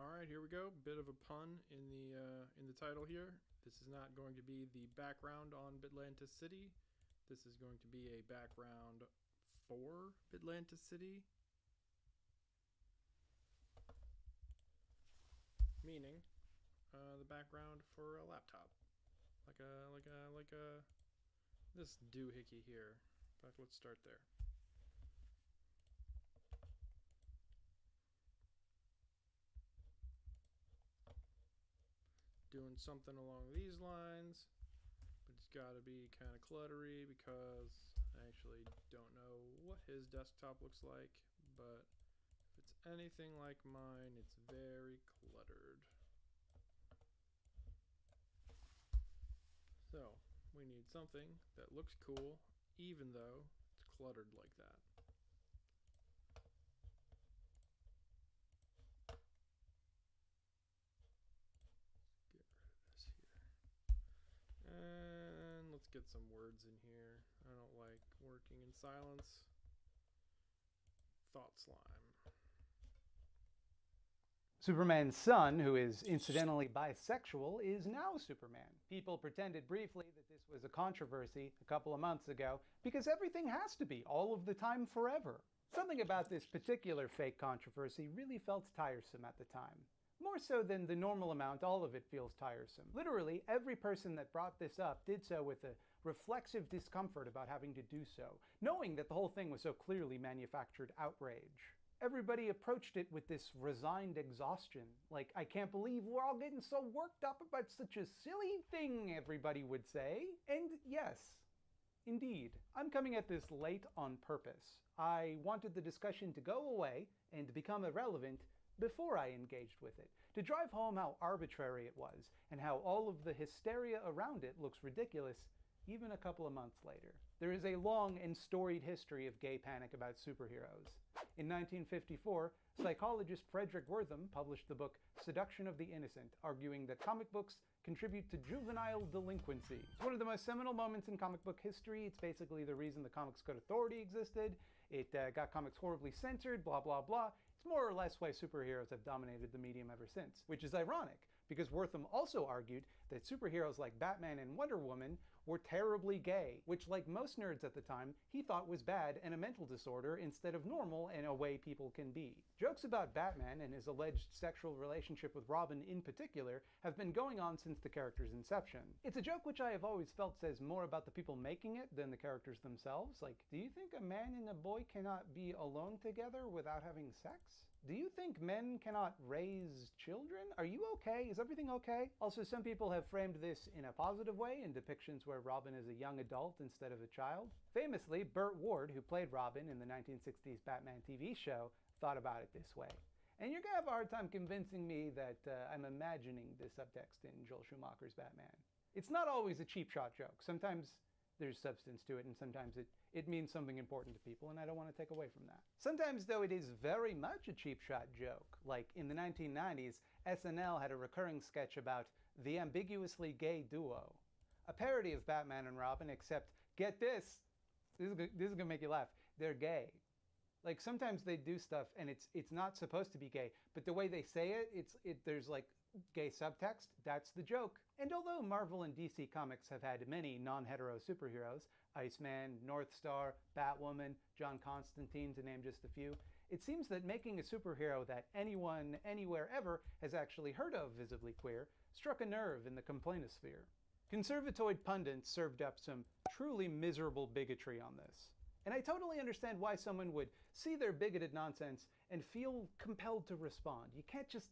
All right, here we go. Bit of a pun in the title here. This is not going to be the background on Bitlantis.city. This is going to be a background for Bitlantis.city, meaning the background for a laptop, like this doohickey here. In fact, let's start there. Doing something along these lines, but it's got to be kind of cluttery because I actually don't know what his desktop looks like, but if it's anything like mine, it's very cluttered. So we need something that looks cool even though it's cluttered like that. And let's get some words in here. I don't like working in silence. Thought slime. Superman's son, who is incidentally bisexual, is now Superman. People pretended briefly that this was a controversy a couple of months ago because everything has to be all of the time forever. Something about this particular fake controversy really felt tiresome at the time. More so than the normal amount, all of it feels tiresome. Literally, every person that brought this up did so with a reflexive discomfort about having to do so, knowing that the whole thing was so clearly manufactured outrage. Everybody approached it with this resigned exhaustion. Like, I can't believe we're all getting so worked up about such a silly thing, everybody would say. And yes, indeed. I'm coming at this late on purpose. I wanted the discussion to go away and become irrelevant before I engaged with it, to drive home how arbitrary it was, and how all of the hysteria around it looks ridiculous even a couple of months later. There is a long and storied history of gay panic about superheroes. In 1954, psychologist Frederick Wertham published the book Seduction of the Innocent, arguing that comic books contribute to juvenile delinquency. It's one of the most seminal moments in comic book history. It's basically the reason the Comics Code Authority existed. It got comics horribly censored, blah, blah, blah. It's more or less why superheroes have dominated the medium ever since, which is ironic, because Wertham also argued that superheroes like Batman and Wonder Woman were terribly gay, which, like most nerds at the time, he thought was bad and a mental disorder instead of normal and a way people can be. Jokes about Batman and his alleged sexual relationship with Robin in particular have been going on since the character's inception. It's a joke which I have always felt says more about the people making it than the characters themselves. Like, do you think a man and a boy cannot be alone together without having sex? Do you think men cannot raise children? Are you okay? Is everything okay? Also, some people have framed this in a positive way in depictions where Robin is a young adult instead of a child. Famously, Burt Ward, who played Robin in the 1960s Batman TV show, thought about it this way. And you're gonna have a hard time convincing me that I'm imagining this subtext in Joel Schumacher's Batman. It's not always a cheap shot joke. Sometimes there's substance to it, and sometimes it means something important to people, and I don't want to take away from that. Sometimes, though, it is very much a cheap shot joke. Like, in the 1990s, SNL had a recurring sketch about the ambiguously gay duo. A parody of Batman and Robin, except, get this is gonna make you laugh, they're gay. Like, sometimes they do stuff and it's not supposed to be gay, but the way they say it, there's like gay subtext. That's the joke. And although Marvel and DC Comics have had many non-hetero superheroes, Iceman, Northstar, Batwoman, John Constantine, to name just a few, it seems that making a superhero that anyone, anywhere ever has actually heard of visibly queer struck a nerve in the complainosphere. Conservatoid pundits served up some truly miserable bigotry on this. And I totally understand why someone would see their bigoted nonsense and feel compelled to respond. You can't just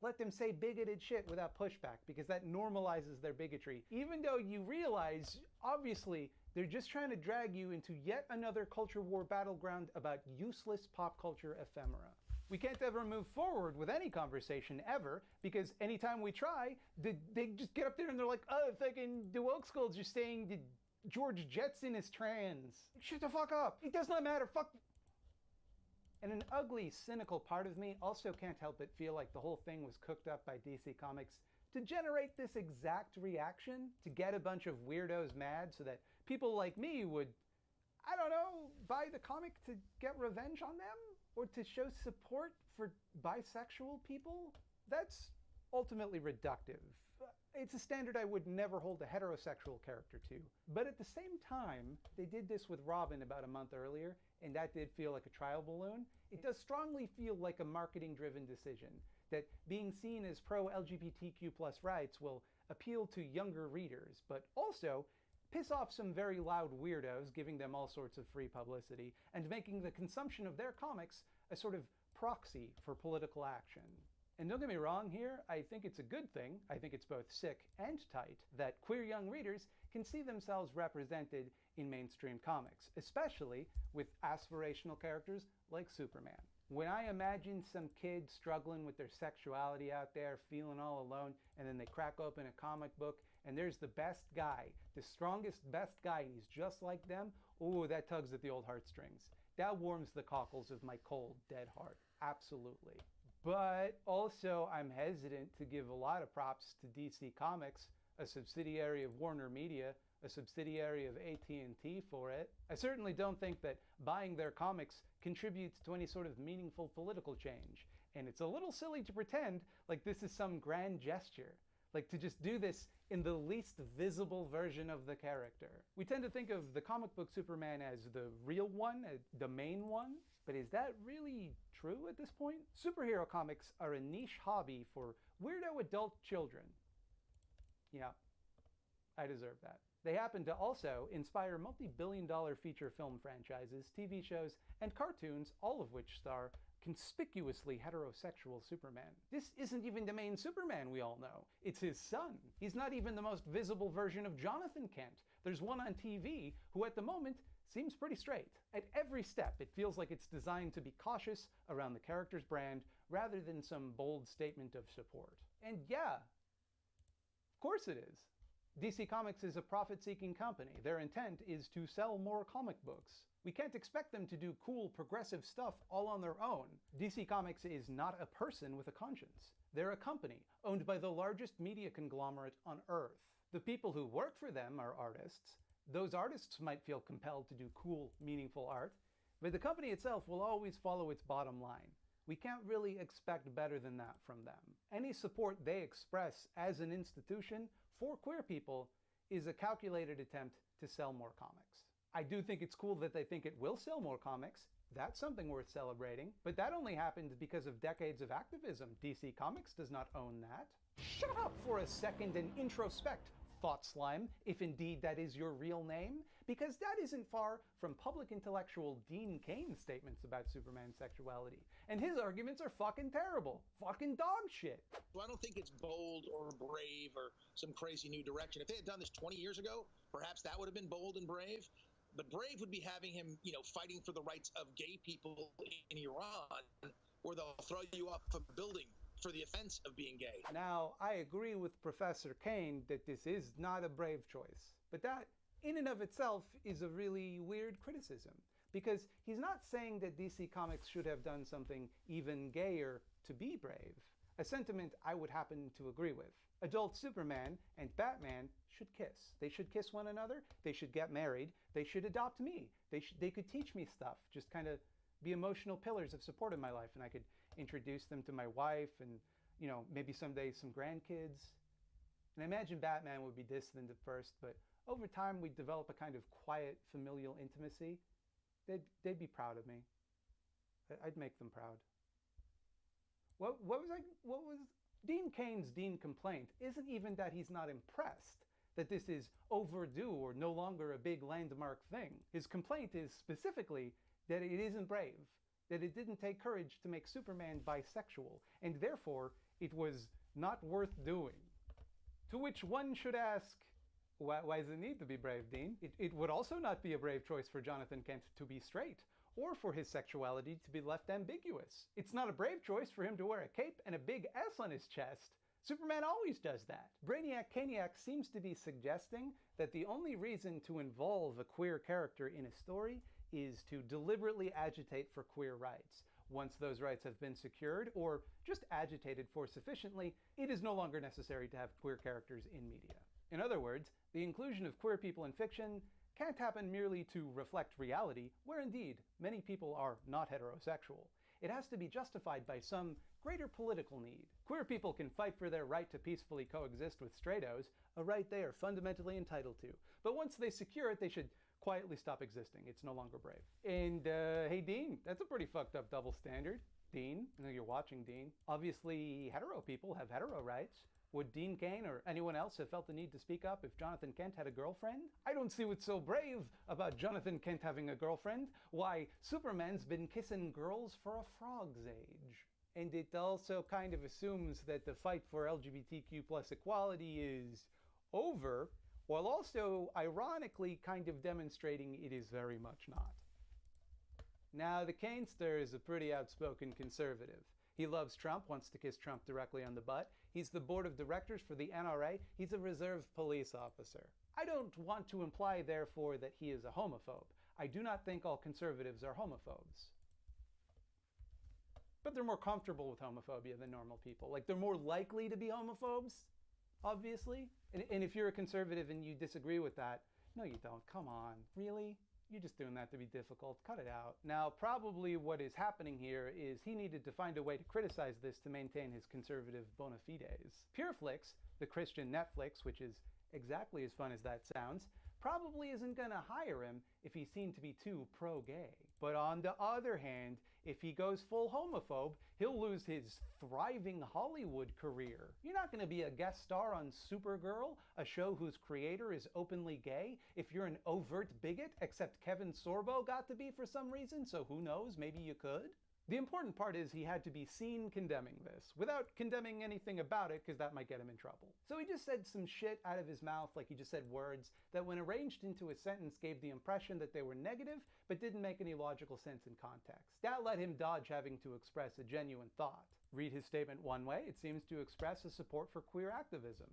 let them say bigoted shit without pushback, because that normalizes their bigotry. Even though you realize, obviously, they're just trying to drag you into yet another culture war battleground about useless pop culture ephemera. We can't ever move forward with any conversation ever, because anytime we try, they just get up there and they're like, oh, fucking the woke schools are saying that George Jetson is trans. Shut the fuck up. It does not matter. Fuck. And an ugly, cynical part of me also can't help but feel like the whole thing was cooked up by DC Comics to generate this exact reaction, to get a bunch of weirdos mad so that people like me would, I don't know, buy the comic to get revenge on them? Or to show support for bisexual people? That's ultimately reductive. It's a standard I would never hold a heterosexual character to. But at the same time, they did this with Robin about a month earlier, and that did feel like a trial balloon. It does strongly feel like a marketing-driven decision, that being seen as pro-LGBTQ+ rights will appeal to younger readers, but also piss off some very loud weirdos, giving them all sorts of free publicity, and making the consumption of their comics a sort of proxy for political action. And don't get me wrong here, I think it's a good thing, I think it's both sick and tight, that queer young readers can see themselves represented in mainstream comics, especially with aspirational characters like Superman. When I imagine some kid struggling with their sexuality out there, feeling all alone, and then they crack open a comic book, and there's the best guy, the strongest, best guy, and he's just like them, ooh, that tugs at the old heartstrings. That warms the cockles of my cold, dead heart. Absolutely. But also, I'm hesitant to give a lot of props to DC Comics, a subsidiary of Warner Media, a subsidiary of AT&T for it. I certainly don't think that buying their comics contributes to any sort of meaningful political change. And it's a little silly to pretend like this is some grand gesture. Like to just do this in the least visible version of the character. We tend to think of the comic book Superman as the real one, the main one. But is that really true at this point? Superhero comics are a niche hobby for weirdo adult children. Yeah, I deserve that. They happen to also inspire multi-billion-dollar feature film franchises, TV shows, and cartoons, all of which star conspicuously heterosexual Superman. This isn't even the main Superman we all know. It's his son. He's not even the most visible version of Jonathan Kent. There's one on TV who at the moment seems pretty straight. At every step, it feels like it's designed to be cautious around the character's brand rather than some bold statement of support. And yeah, of course it is. DC Comics is a profit-seeking company. Their intent is to sell more comic books. We can't expect them to do cool, progressive stuff all on their own. DC Comics is not a person with a conscience. They're a company owned by the largest media conglomerate on Earth. The people who work for them are artists. Those artists might feel compelled to do cool, meaningful art, but the company itself will always follow its bottom line. We can't really expect better than that from them. Any support they express as an institution for queer people is a calculated attempt to sell more comics. I do think it's cool that they think it will sell more comics. That's something worth celebrating. But that only happened because of decades of activism. DC Comics does not own that. Shut up for a second and introspect, Thought Slime, if indeed that is your real name, because that isn't far from public intellectual Dean Cain's statements about Superman's sexuality. And his arguments are fucking terrible. Fucking dog shit. Well, I don't think it's bold or brave or some crazy new direction. If they had done this 20 years ago, perhaps that would have been bold and brave. But brave would be having him, fighting for the rights of gay people in Iran, where they'll throw you off a building for the offense of being gay. Now, I agree with Professor Cain that this is not a brave choice. But that, in and of itself, is a really weird criticism. Because he's not saying that DC Comics should have done something even gayer to be brave. A sentiment I would happen to agree with. Adult Superman and Batman should kiss. They should kiss one another. They should get married. They should adopt me. They could teach me stuff. Just kind of be emotional pillars of support in my life. And I could introduce them to my wife and, maybe someday some grandkids. And I imagine Batman would be distant at first, but over time we'd develop a kind of quiet familial intimacy. They'd be proud of me. I'd make them proud. What was Dean Cain's Dean complaint isn't even that he's not impressed, that this is overdue or no longer a big landmark thing. His complaint is specifically that it isn't brave, that it didn't take courage to make Superman bisexual, and therefore it was not worth doing. To which one should ask, why does it need to be brave, Dean? It would also not be a brave choice for Jonathan Kent to be straight, or for his sexuality to be left ambiguous. It's not a brave choice for him to wear a cape and a big S on his chest. Superman always does that. Brainiac Caniac seems to be suggesting that the only reason to involve a queer character in a story is to deliberately agitate for queer rights. Once those rights have been secured, or just agitated for sufficiently, it is no longer necessary to have queer characters in media. In other words, the inclusion of queer people in fiction can't happen merely to reflect reality, where indeed many people are not heterosexual. It has to be justified by some greater political need. Queer people can fight for their right to peacefully coexist with straightos, a right they are fundamentally entitled to. But once they secure it, they should quietly stop existing. It's no longer brave. And hey Dean, that's a pretty fucked up double standard. Dean, I know you're watching, Dean. Obviously, hetero people have hetero rights. Would Dean Cain or anyone else have felt the need to speak up if Jonathan Kent had a girlfriend? I don't see what's so brave about Jonathan Kent having a girlfriend. Why, Superman's been kissing girls for a frog's age. And it also kind of assumes that the fight for LGBTQ plus equality is over, while also ironically kind of demonstrating it is very much not. Now, the Cainster is a pretty outspoken conservative. He loves Trump, wants to kiss Trump directly on the butt. He's the board of directors for the NRA. He's a reserve police officer. I don't want to imply, therefore, that he is a homophobe. I do not think all conservatives are homophobes. But they're more comfortable with homophobia than normal people. Like, they're more likely to be homophobes, obviously. And if you're a conservative and you disagree with that, no, you don't. Come on. Really? You're just doing that to be difficult. Cut it out. Now, probably what is happening here is he needed to find a way to criticize this to maintain his conservative bona fides. Pureflix, the Christian Netflix, which is exactly as fun as that sounds, probably isn't gonna hire him if he's seen to be too pro-gay. But on the other hand, if he goes full homophobe, he'll lose his thriving Hollywood career. You're not gonna be a guest star on Supergirl, a show whose creator is openly gay, if you're an overt bigot, except Kevin Sorbo got to be for some reason, so who knows, maybe you could? The important part is he had to be seen condemning this, without condemning anything about it, because that might get him in trouble. So he just said some shit out of his mouth, like he just said words, that when arranged into a sentence gave the impression that they were negative, but didn't make any logical sense in context. That let him dodge having to express a genuine thought. Read his statement one way, it seems to express a support for queer activism.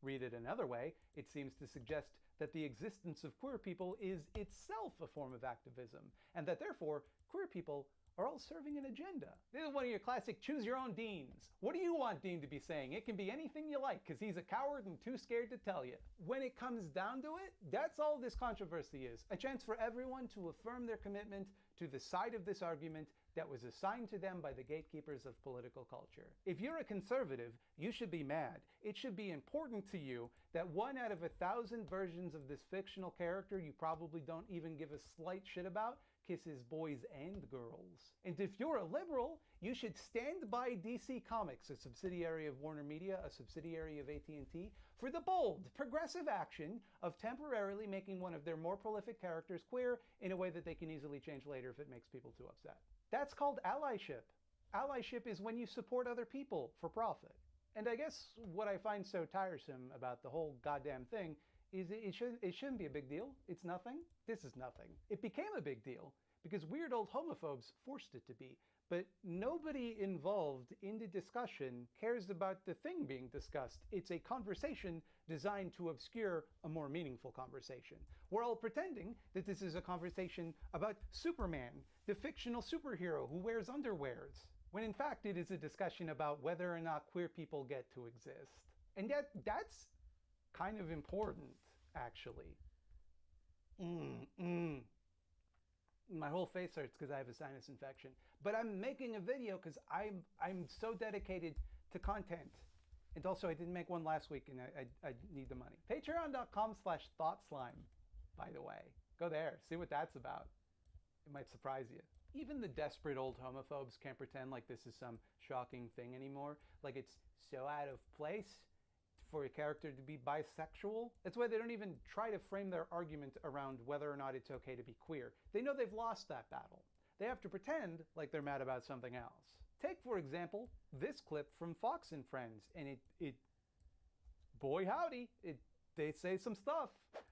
Read it another way, it seems to suggest that the existence of queer people is itself a form of activism, and that therefore, queer people are all serving an agenda. This is one of your classic choose your own Deans. What do you want Dean to be saying? It can be anything you like, because he's a coward and too scared to tell you. When it comes down to it, that's all this controversy is. A chance for everyone to affirm their commitment to the side of this argument that was assigned to them by the gatekeepers of political culture. If you're a conservative, you should be mad. It should be important to you that 1 out of 1,000 versions of this fictional character you probably don't even give a slight shit about kisses boys and girls. And if you're a liberal, you should stand by DC Comics, a subsidiary of Warner Media, a subsidiary of AT&T, for the bold, progressive action of temporarily making one of their more prolific characters queer in a way that they can easily change later if it makes people too upset. That's called allyship. Allyship is when you support other people for profit. And I guess what I find so tiresome about the whole goddamn thing is it shouldn't be a big deal. It's nothing. This is nothing. It became a big deal because weird old homophobes forced it to be. But nobody involved in the discussion cares about the thing being discussed. It's a conversation designed to obscure a more meaningful conversation. We're all pretending that this is a conversation about Superman, the fictional superhero who wears underwears, when in fact it is a discussion about whether or not queer people get to exist. And yet that's kind of important, actually. My whole face hurts because I have a sinus infection. But I'm making a video because I'm so dedicated to content. And also I didn't make one last week and I need the money. Patreon.com/thoughtslime, by the way. Go there, see what that's about. It might surprise you. Even the desperate old homophobes can't pretend like this is some shocking thing anymore. Like it's so out of place for a character to be bisexual. That's why they don't even try to frame their argument around whether or not it's okay to be queer. They know they've lost that battle. They have to pretend like they're mad about something else. Take, for example, this clip from Fox and Friends, and boy howdy, they say some stuff.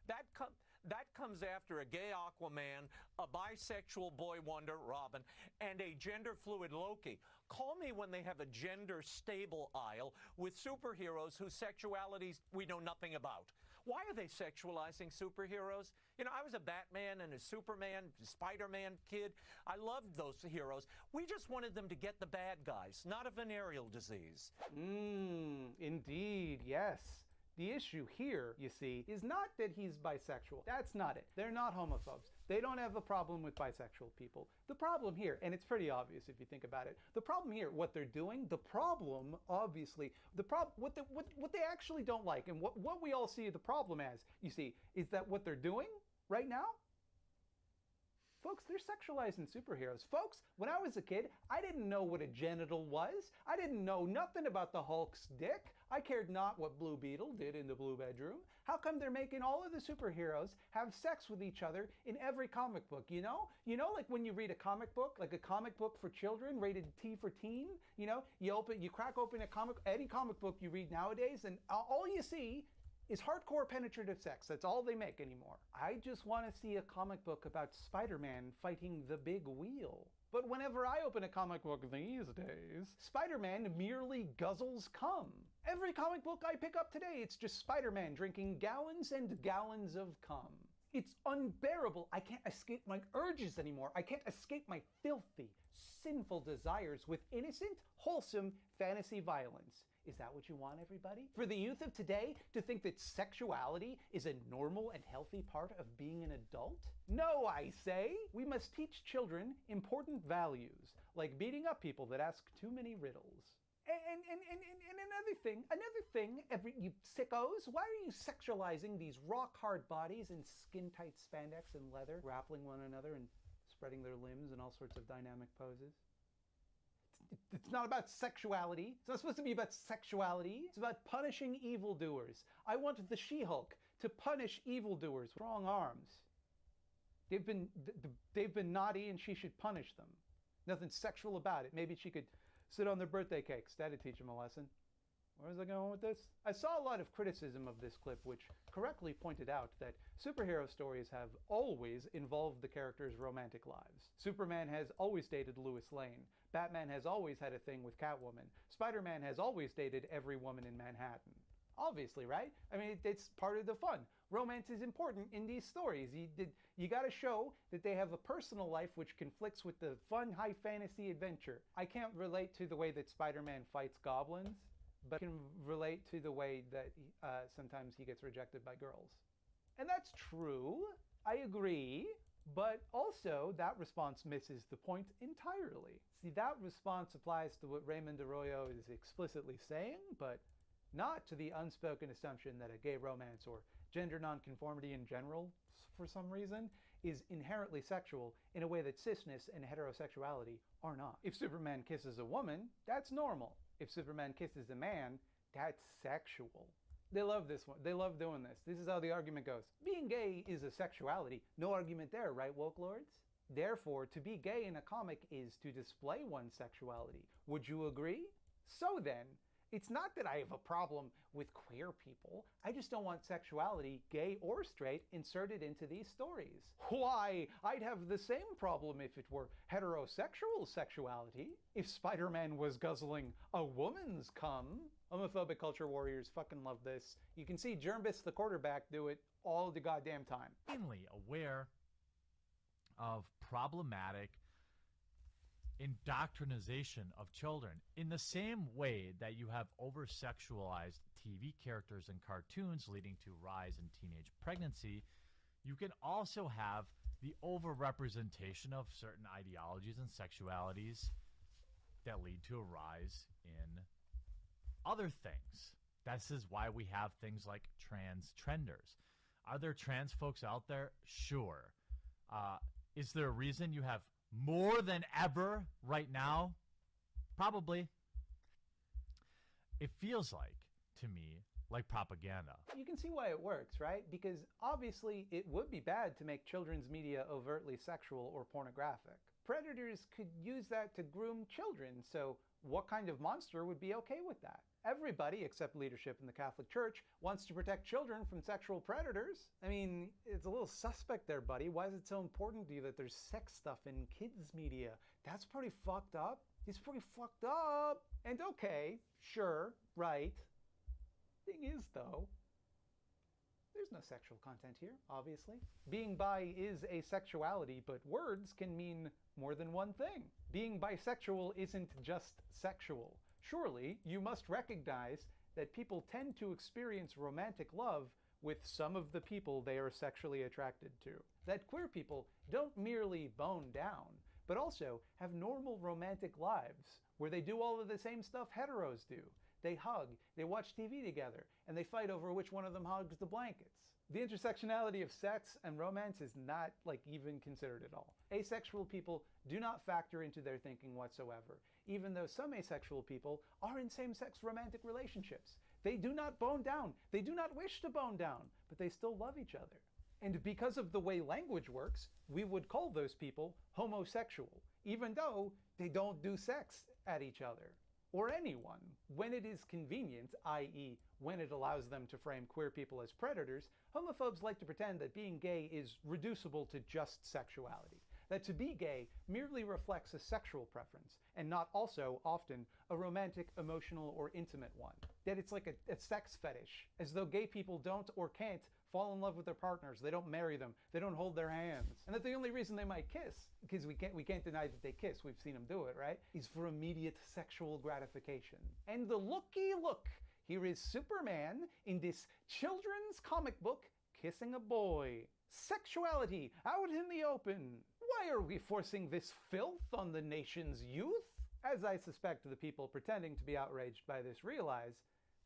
That comes after a gay Aquaman, a bisexual boy wonder, Robin, and a gender-fluid Loki. Call me when they have a gender-stable aisle with superheroes whose sexualities we know nothing about. Why are they sexualizing superheroes? You know, I was a Batman and a Superman, Spider-Man kid. I loved those heroes. We just wanted them to get the bad guys, not a venereal disease. Indeed, yes. The issue here, you see, is not that he's bisexual. That's not it. They're not homophobes. They don't have a problem with bisexual people. The problem here, and it's pretty obvious if you think about it, the problem here, what they're doing, the problem, obviously, what they actually don't like, and what we all see the problem as, you see, is that what they're doing right now, folks, they're sexualizing superheroes. Folks, when I was a kid, I didn't know what a genital was. I didn't know nothing about the Hulk's dick. I cared not what Blue Beetle did in the Blue Bedroom. How come they're making all of the superheroes have sex with each other in every comic book, you know? You know, like when you read a comic book, like a comic book for children, rated T for teen, you know? You crack open any comic book you read nowadays, and all you see is hardcore penetrative sex. That's all they make anymore. I just want to see a comic book about Spider-Man fighting the big wheel. But whenever I open a comic book these days, Spider-Man merely guzzles cum. Every comic book I pick up today, it's just Spider-Man drinking gallons and gallons of cum. It's unbearable. I can't escape my urges anymore. I can't escape my filthy, sinful desires with innocent, wholesome fantasy violence. Is that what you want, everybody? For the youth of today to think that sexuality is a normal and healthy part of being an adult? No, I say! We must teach children important values, like beating up people that ask too many riddles. And another thing, you sickos, why are you sexualizing these rock-hard bodies in skin-tight spandex and leather, grappling one another and spreading their limbs in all sorts of dynamic poses? It's not about sexuality. It's not supposed to be about sexuality. It's about punishing evildoers. I want the She-Hulk to punish evildoers with strong arms. They've been naughty and she should punish them. Nothing sexual about it. Maybe she could sit on their birthday cakes. That'd teach them a lesson. Where was I going with this? I saw a lot of criticism of this clip which correctly pointed out that superhero stories have always involved the characters' romantic lives. Superman has always dated Lois Lane. Batman has always had a thing with Catwoman. Spider-Man has always dated every woman in Manhattan. Obviously, right? I mean, it's part of the fun. Romance is important in these stories. You gotta show that they have a personal life which conflicts with the fun, high fantasy adventure. I can't relate to the way that Spider-Man fights goblins, but I can relate to the way that sometimes he gets rejected by girls. And that's true. I agree. But also, that response misses the point entirely. See, that response applies to what Raymond Arroyo is explicitly saying, but not to the unspoken assumption that a gay romance or gender nonconformity in general, for some reason, is inherently sexual in a way that cisness and heterosexuality are not. If Superman kisses a woman, that's normal. If Superman kisses a man, that's sexual. They love this one. They love doing this. This is how the argument goes. Being gay is a sexuality. No argument there, right, woke lords? Therefore, to be gay in a comic is to display one's sexuality. Would you agree? So then, it's not that I have a problem with queer people. I just don't want sexuality, gay or straight, inserted into these stories. Why, I'd have the same problem if it were heterosexual sexuality. If Spider-Man was guzzling a woman's cum. Homophobic culture warriors fucking love this. You can see Jermbis the quarterback do it all the goddamn time. Keenly aware of problematic indoctrination of children in the same way that you have over-sexualized TV characters and cartoons leading to rise in teenage pregnancy, you can also have the over-representation of certain ideologies and sexualities that lead to a rise in other things. This is why we have things like trans trenders. Are there trans folks out there? Sure. Is there a reason you have more than ever right now? Probably. It feels like, to me, like propaganda. You can see why it works, right? Because obviously it would be bad to make children's media overtly sexual or pornographic. Predators could use that to groom children, so what kind of monster would be okay with that? Everybody, except leadership in the Catholic Church, wants to protect children from sexual predators. I mean, it's a little suspect there, buddy. Why is it so important to you that there's sex stuff in kids' media? That's pretty fucked up. It's pretty fucked up. And okay, sure, right. Thing is, though, there's no sexual content here, obviously. Being bi is a sexuality, but words can mean more than one thing. Being bisexual isn't just sexual. Surely, you must recognize that people tend to experience romantic love with some of the people they are sexually attracted to. That queer people don't merely bone down, but also have normal romantic lives where they do all of the same stuff heteros do. They hug, they watch TV together, and they fight over which one of them hugs the blankets. The intersectionality of sex and romance is not even considered at all. Asexual people do not factor into their thinking whatsoever, even though some asexual people are in same-sex romantic relationships. They do not bone down. They do not wish to bone down, but they still love each other. And because of the way language works, we would call those people homosexual, even though they don't do sex at each other or anyone. When it is convenient, i.e. when it allows them to frame queer people as predators, homophobes like to pretend that being gay is reducible to just sexuality. That to be gay merely reflects a sexual preference, and not also, often, a romantic, emotional, or intimate one. That it's like a sex fetish, as though gay people don't or can't fall in love with their partners, they don't marry them, they don't hold their hands. And that the only reason they might kiss, because we can't deny that they kiss, we've seen them do it, right? Is for immediate sexual gratification. And the looky look, here is Superman in this children's comic book kissing a boy. Sexuality out in the open. Why are we forcing this filth on the nation's youth? As I suspect the people pretending to be outraged by this realize,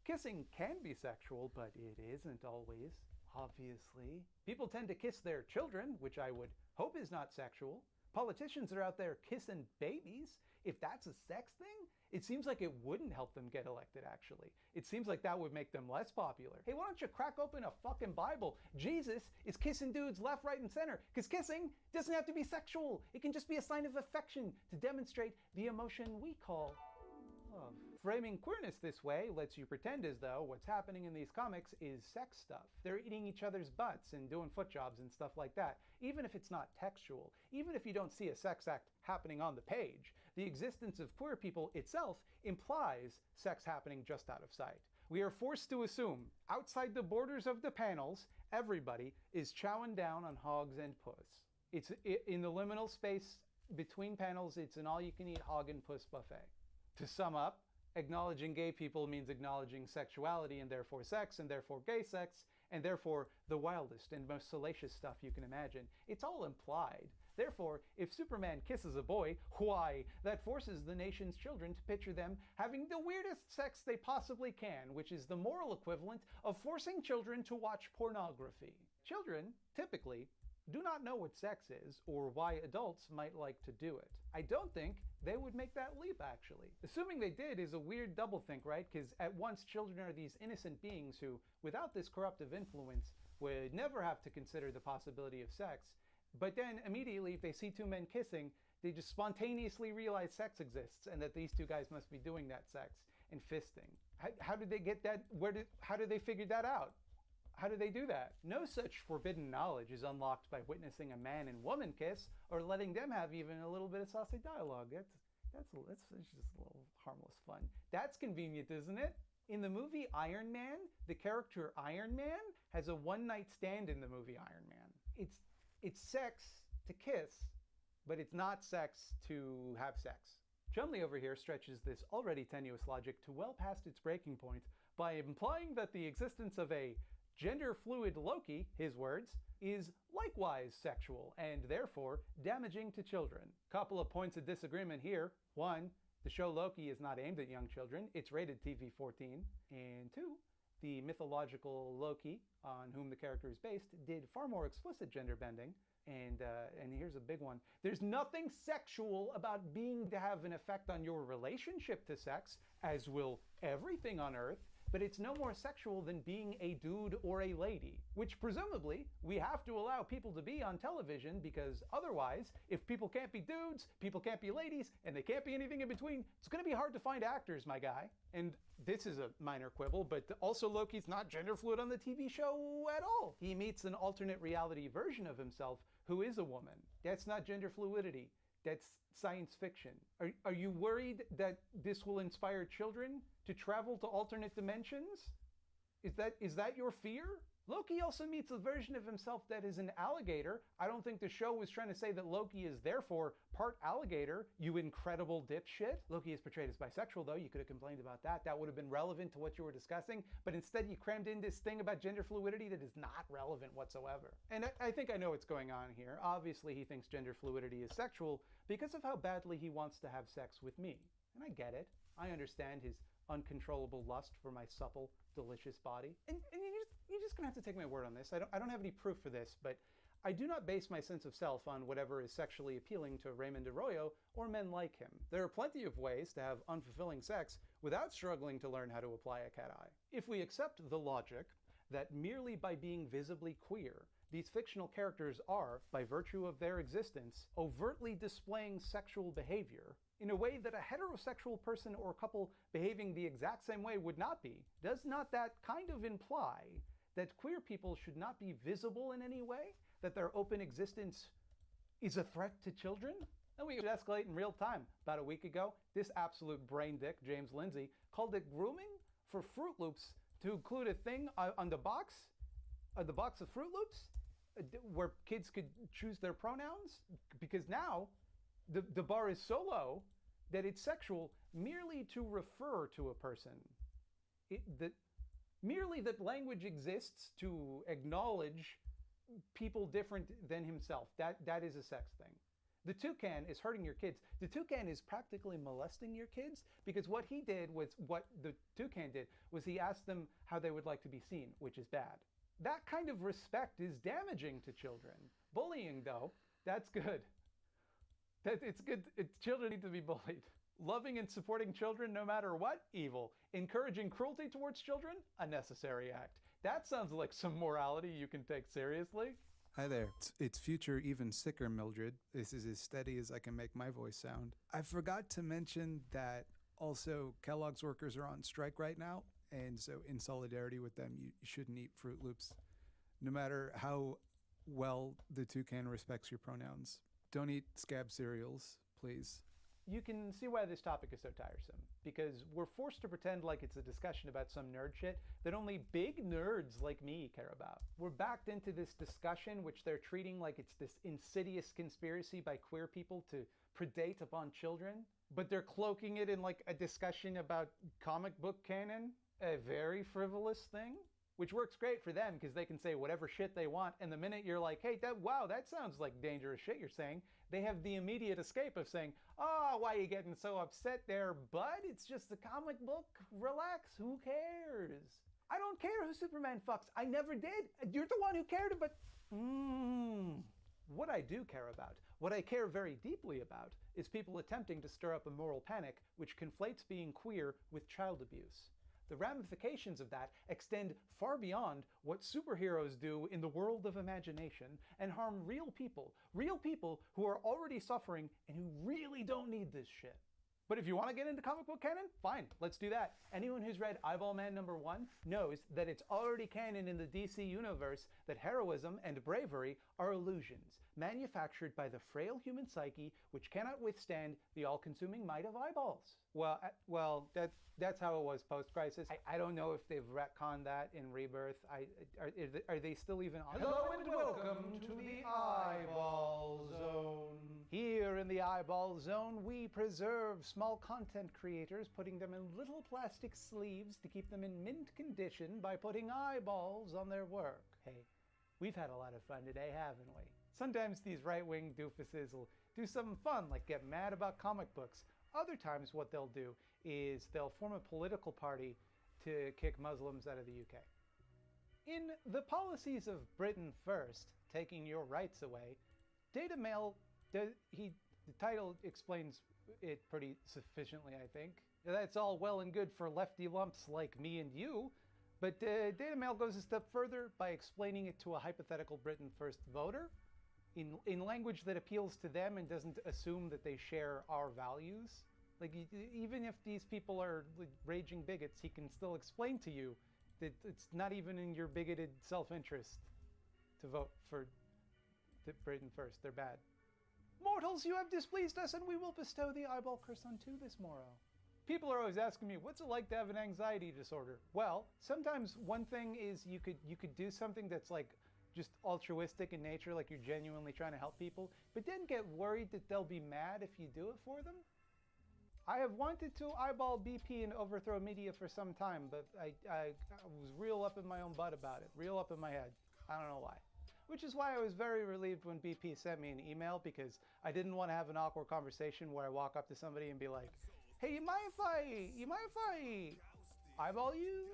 kissing can be sexual, but it isn't always. Obviously. People tend to kiss their children, which I would hope is not sexual. Politicians are out there kissing babies. If that's a sex thing, it seems like it wouldn't help them get elected, actually. It seems like that would make them less popular. Hey, why don't you crack open a fucking Bible? Jesus is kissing dudes left, right, and center. Because kissing doesn't have to be sexual. It can just be a sign of affection to demonstrate the emotion we call love. Framing queerness this way lets you pretend as though what's happening in these comics is sex stuff. They're eating each other's butts and doing foot jobs and stuff like that, even if it's not textual, even if you don't see a sex act happening on the page. The existence of queer people itself implies sex happening just out of sight. We are forced to assume, outside the borders of the panels, everybody is chowing down on hogs and puss. It's in the liminal space between panels, it's an all-you-can-eat hog and puss buffet. To sum up, acknowledging gay people means acknowledging sexuality and therefore sex and therefore gay sex and therefore the wildest and most salacious stuff you can imagine. It's all implied. Therefore, if Superman kisses a boy, why, that forces the nation's children to picture them having the weirdest sex they possibly can, which is the moral equivalent of forcing children to watch pornography. Children, typically, do not know what sex is or why adults might like to do it. I don't think they would make that leap, actually. Assuming they did is a weird doublethink, right? Because at once children are these innocent beings who, without this corruptive influence, would never have to consider the possibility of sex. But then immediately, if they see two men kissing, they just spontaneously realize sex exists and that these two guys must be doing that sex and fisting. How did they get that? How did they figure that out? How do they do that? No such forbidden knowledge is unlocked by witnessing a man and woman kiss or letting them have even a little bit of saucy dialogue. That's just a little harmless fun. That's convenient, isn't it? In the movie Iron Man, the character Iron Man has a one-night stand in the movie Iron Man. It's sex to kiss, but it's not sex to have sex. Chumley over here stretches this already tenuous logic to well past its breaking point by implying that the existence of a gender-fluid Loki, his words, is likewise sexual and therefore damaging to children. Couple of points of disagreement here. One, the show Loki is not aimed at young children. It's rated TV-14. And two, the mythological Loki, on whom the character is based, did far more explicit gender bending. And here's a big one. There's nothing sexual about being to have an effect on your relationship to sex, as will everything on Earth. But it's no more sexual than being a dude or a lady, which presumably we have to allow people to be on television because otherwise, if people can't be dudes, people can't be ladies, and they can't be anything in between, it's going to be hard to find actors, my guy. And this is a minor quibble, but also Loki's not gender fluid on the TV show at all. He meets an alternate reality version of himself who is a woman. That's not gender fluidity. That's science fiction. Are you worried that this will inspire children to travel to alternate dimensions? Is that your fear? Loki also meets a version of himself that is an alligator. I don't think the show was trying to say that Loki is therefore part alligator, you incredible dipshit. Loki is portrayed as bisexual though, you could have complained about that. That would have been relevant to what you were discussing, but instead you crammed in this thing about gender fluidity that is not relevant whatsoever. And I think I know what's going on here. Obviously he thinks gender fluidity is sexual because of how badly he wants to have sex with me. And I get it. I understand his uncontrollable lust for my supple, delicious body. And you're just gonna have to take my word on this. I don't have any proof for this, but I do not base my sense of self on whatever is sexually appealing to Raymond Arroyo or men like him. There are plenty of ways to have unfulfilling sex without struggling to learn how to apply a cat eye. If we accept the logic that merely by being visibly queer, these fictional characters are, by virtue of their existence, overtly displaying sexual behavior in a way that a heterosexual person or couple behaving the exact same way would not be, does not that kind of imply that queer people should not be visible in any way? That their open existence is a threat to children? And we could escalate in real time. About a week ago, this absolute brain dick, James Lindsay, called it grooming for Fruit Loops to include a thing on the box of Fruit Loops where kids could choose their pronouns, because now the bar is so low that it's sexual merely to refer to a person. Merely that language exists to acknowledge people different than himself. That is a sex thing. The toucan is hurting your kids. The toucan is practically molesting your kids, because what he did was, what the toucan did was he asked them how they would like to be seen, which is bad. That kind of respect is damaging to children. Bullying, though, that's good. It's good. Children need to be bullied. Loving and supporting children no matter what? Evil. Encouraging cruelty towards children? A necessary act. That sounds like some morality you can take seriously. Hi there. It's future even sicker Mildred. This is as steady as I can make my voice sound. I forgot to mention that also Kellogg's workers are on strike right now, and so in solidarity with them, you shouldn't eat Fruit Loops, no matter how well the toucan respects your pronouns. Don't eat Scab cereals, please. You can see why this topic is so tiresome, because we're forced to pretend like it's a discussion about some nerd shit that only big nerds like me care about. We're backed into this discussion which they're treating like it's this insidious conspiracy by queer people to predate upon children, but they're cloaking it in like a discussion about comic book canon, a very frivolous thing, which works great for them because they can say whatever shit they want, and the minute you're like, hey, that sounds like dangerous shit you're saying, they have the immediate escape of saying, oh, why are you getting so upset there, bud? It's just a comic book. Relax, who cares? I don't care who Superman fucks. I never did. You're the one who cared, but... What I do care about, what I care very deeply about, is people attempting to stir up a moral panic which conflates being queer with child abuse. The ramifications of that extend far beyond what superheroes do in the world of imagination and harm real people who are already suffering and who really don't need this shit. But if you want to get into comic book canon, fine, let's do that. Anyone who's read Eyeball Man #1 knows that it's already canon in the DC universe that heroism and bravery are illusions, manufactured by the frail human psyche which cannot withstand the all-consuming might of eyeballs. Well, that's how it was post-crisis. I don't know if they've retconned that in Rebirth. Are they still even on? Hello and welcome to the Eyeball Zone. Here in the Eyeball Zone, we preserve small content creators, putting them in little plastic sleeves to keep them in mint condition by putting eyeballs on their work. Hey, we've had a lot of fun today, haven't we? Sometimes these right-wing doofuses will do something fun, like get mad about comic books. Other times what they'll do is they'll form a political party to kick Muslims out of the UK. In The Policies of Britain First, Taking Your Rights Away, Data Mail, the title explains it pretty sufficiently, I think. That's all well and good for lefty lumps like me and you, but Data Mail goes a step further by explaining it to a hypothetical Britain First voter in language that appeals to them and doesn't assume that they share our values. Like, even if these people are raging bigots, he can still explain to you that it's not even in your bigoted self-interest to vote for Britain First. They're bad. Mortals, you have displeased us, and we will bestow the eyeball curse on two this morrow. People are always asking me, what's it like to have an anxiety disorder? Well, sometimes one thing is you could do something that's like just altruistic in nature, like you're genuinely trying to help people, but then get worried that they'll be mad if you do it for them. I have wanted to eyeball BP and overthrow media for some time, but I was real up in my own butt about it, real up in my head. I don't know why. Which is why I was very relieved when BP sent me an email, because I didn't want to have an awkward conversation where I walk up to somebody and be like, hey, you mind if I eyeball you?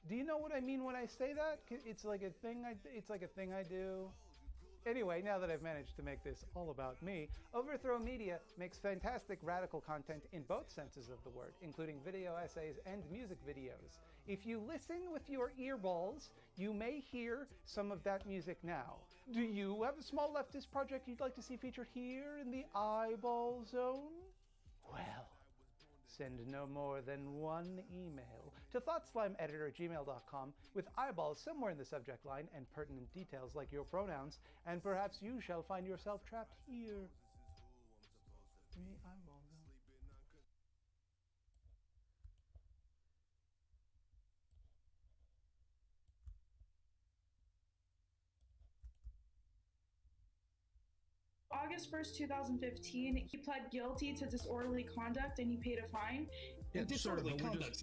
Do you know what I mean when I say that? It's like a thing I do. Anyway, now that I've managed to make this all about me, Overthrow Media makes fantastic radical content in both senses of the word, including video essays and music videos. If you listen with your earballs, you may hear some of that music now. Do you have a small leftist project you'd like to see featured here in the eyeball zone? Well, send no more than one email to thoughtslimeeditor@gmail.com with eyeballs somewhere in the subject line and pertinent details like your pronouns, and perhaps you shall find yourself trapped here in the eyeball zone. August 1st, 2015, he pled guilty to disorderly conduct and he paid a fine. Yeah, disorderly conduct.